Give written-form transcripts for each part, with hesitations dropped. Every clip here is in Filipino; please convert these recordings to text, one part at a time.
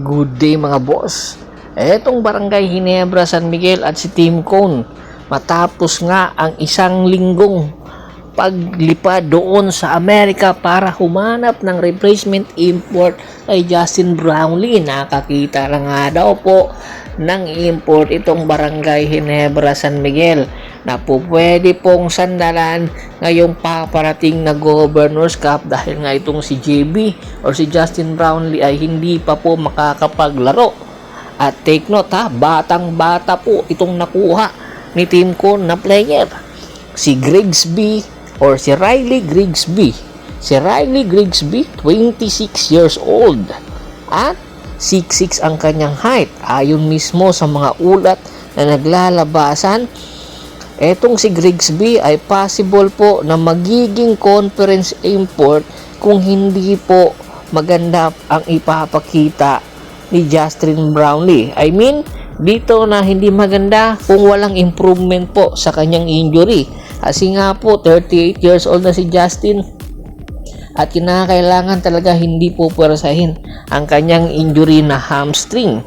Good day mga boss. Etong Barangay Ginebra San Miguel at si Team Cone, matapos nga ang isang linggong paglipad doon sa Amerika para humanap ng replacement import kay Justin Brownlee. Nakakita na nga daw po ng import itong Barangay Ginebra San Miguel na po pwede pong sandalan ngayong paparating na Governor's Cup dahil nga itong si JB or si Justin Brownlee ay hindi pa po makakapaglaro. At take note ha, batang bata po itong nakuha ni Team Cone na player, si Grigsby or si Riley Grigsby. Si Riley Grigsby, 26 years old at 6'6 ang kanyang height. Ayon mismo sa mga ulat na naglalabasan, etong si Grigsby ay possible po na magiging conference import kung hindi po maganda ang ipapakita ni Justin Brownlee. I mean, dito na hindi maganda kung walang improvement po sa kanyang injury. Kasi nga po, 38 years old na si Justin at kinakailangan talaga hindi po pwersahin ang kanyang injury na hamstring.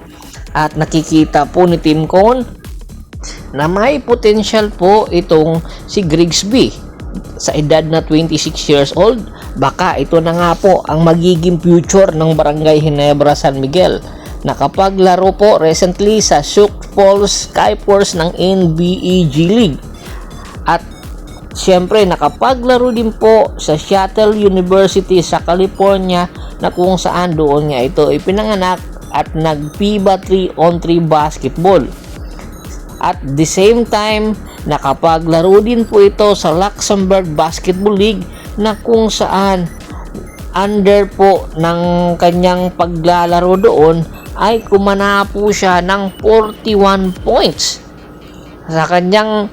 At nakikita po ni Team Cone na may potential po itong si Grigsby sa edad na 26 years old. Baka ito na nga po ang magiging future ng Barangay Ginebra San Miguel. Nakapaglaro po recently sa Sioux Falls Skyforce ng NBA G League. At siyempre nakapaglaro din po sa Seattle University sa California na kung saan doon nga ito ipinanganak at nag-FIBA 3-on-3 basketball. At the same time, nakapaglaro din po ito sa Luxembourg Basketball League na kung saan under po ng kanyang paglalaro doon ay kumana po siya ng 41 points. Sa kanyang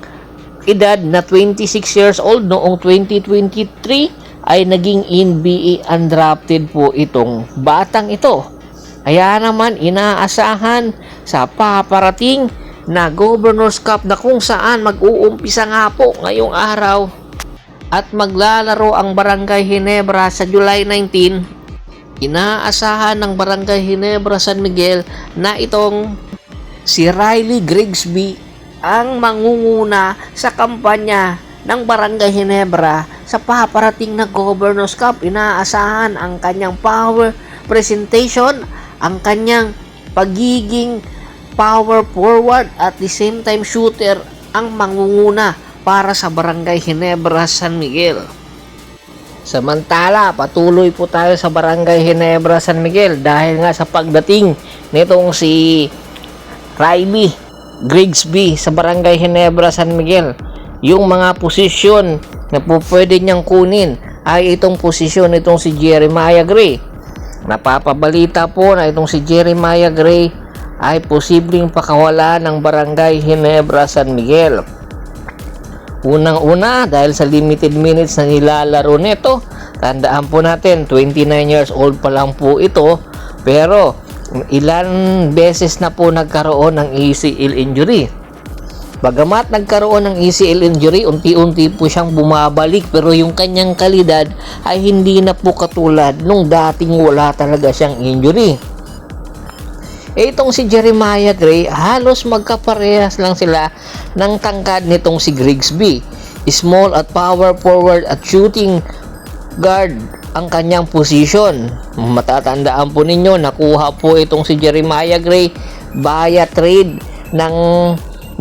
edad na 26 years old noong 2023 ay naging NBA undrafted po itong batang ito. Kaya naman inaasahan sa paparating na Governor's Cup na kung saan mag-uumpisa nga po ngayong araw at maglalaro ang Barangay Ginebra sa July 19. Inaasahan ng Barangay Ginebra San Miguel na itong si Riley Grigsby ang mangunguna sa kampanya ng Barangay Ginebra sa paparating na Governor's Cup. Inaasahan ang kanyang power presentation, ang kanyang pagiging power forward at the same time shooter ang mangunguna para sa Barangay Ginebra San Miguel. Samantala, patuloy po tayo sa Barangay Ginebra San Miguel dahil nga sa pagdating nitong si Riley Grigsby sa Barangay Ginebra San Miguel. Yung mga posisyon na po pwede niyang kunin ay itong posisyon nitong si Jeremiah Gray. Napapabalita po na itong si Jeremiah Gray ay posibleng pakawala ng Barangay Ginebra San Miguel. Unang-una dahil sa limited minutes na nilalaro nito. Tandaan po natin, 29 years old pa lang po ito, pero ilan beses na po nagkaroon ng ACL injury. Bagamat nagkaroon ng ACL injury, unti-unti po siyang bumabalik, pero yung kanyang kalidad ay hindi na po katulad nung dating wala talaga siyang injury. Itong si Jeremiah Gray, halos magkaparehas lang sila ng tangkad nitong si Grigsby. Small at power forward at shooting guard ang kanyang position. Matatandaan po ninyo, nakuha po itong si Jeremiah Gray via trade ng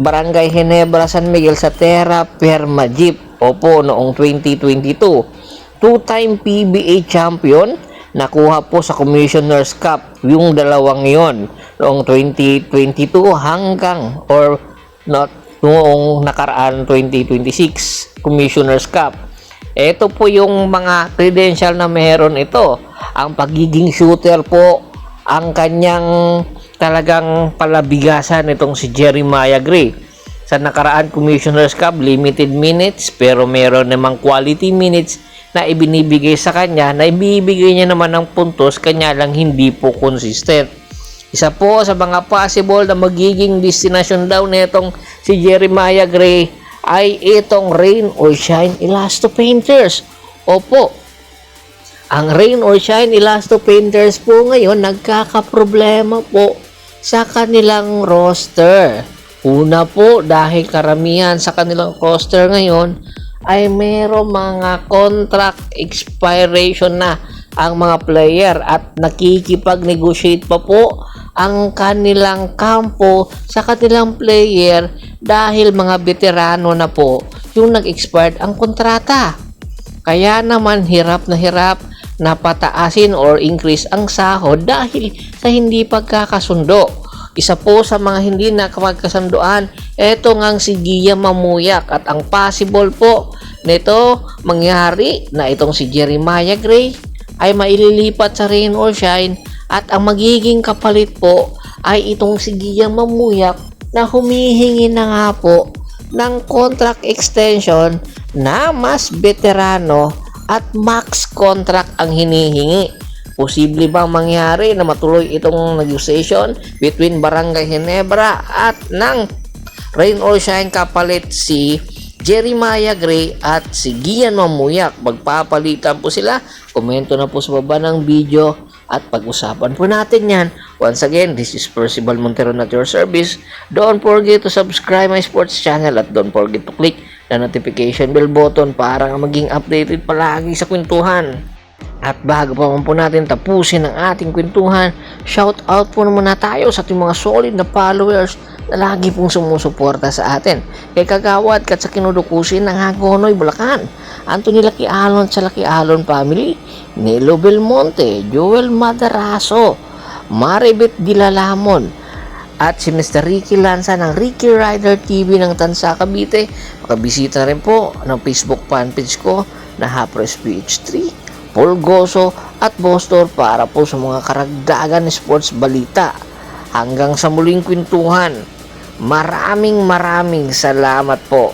Barangay Ginebra San Miguel sa Terra Firma Jeep. Opo, noong 2022. Two-time PBA champion, nakuha po sa Commissioner's Cup yung dalawang yon noong 2022 hanggang or not noong nakaraan 2026 Commissioner's Cup. Ito po yung mga credential na meron ito. Ang pagiging shooter po ang kanyang talagang palabigasan itong si Jeremiah Gray. Sa nakaraan Commissioner's Cup, limited minutes pero meron namang quality minutes na ibinibigay sa kanya, na ibibigay niya naman ng puntos, kanya lang hindi po consistent. Isa po sa mga possible na magiging destination daw netong si Jeremiah Gray ay itong Rain or Shine Elasto Painters. Opo, Ang Rain or Shine Elasto Painters po ngayon nagkakaproblema po sa kanilang roster. Una po dahil karamihan sa kanilang roster ngayon ay merong mga contract expiration na ang mga player at nakikipag-negotiate pa po ang kanilang kampo sa kanilang player dahil mga veterano na po yung nag-expired ang kontrata. Kaya naman hirap na pataasin or increase ang sahod dahil sa hindi pagkakasundo. Isa po sa mga hindi nakapagkasunduan, eto ngang si Gia Mamuyak at ang possible po nito mangyari na itong si Jeremiah Gray ay maililipat sa Rain or Shine at ang magiging kapalit po ay itong si Gia Mamuyak na humihingi na nga po ng contract extension na mas veterano at max contract ang hinihingi. Posible bang mangyari na matuloy itong negotiation between Barangay Ginebra at ng Rain or Shine kapalit si Jeremiah Gray at si Gian Mamuyak? Magpapalitan po sila. Komento na po sa baba ng video at pag-usapan po natin yan. Once again, this is Percival Montero at your service. Don't forget to subscribe my sports channel at don't forget to click the notification bell button para maging updated palagi sa kwentuhan. At bago pa po natin tapusin ang ating kwentuhan, shout out po muna tayo sa ating mga solid na followers na lagi pong sumusuporta sa atin. Kay Kagawad kat sa Kinudukusin ng Hagonoy, Bulacan, Anthony Laki Alon sa Laki Alon family, Nelo Belmonte, Joel Madaraso, Maribet Dilalamon, at si Mr. Ricky Lanza ng Ricky Rider TV ng Tansa, Cavite. Makabisita rin po ng Facebook fanpage ko na Hapres PH3, Paul Goso at Bostor para po sa mga karagdagan sports balita. Hanggang sa muling kwentuhan, maraming salamat po.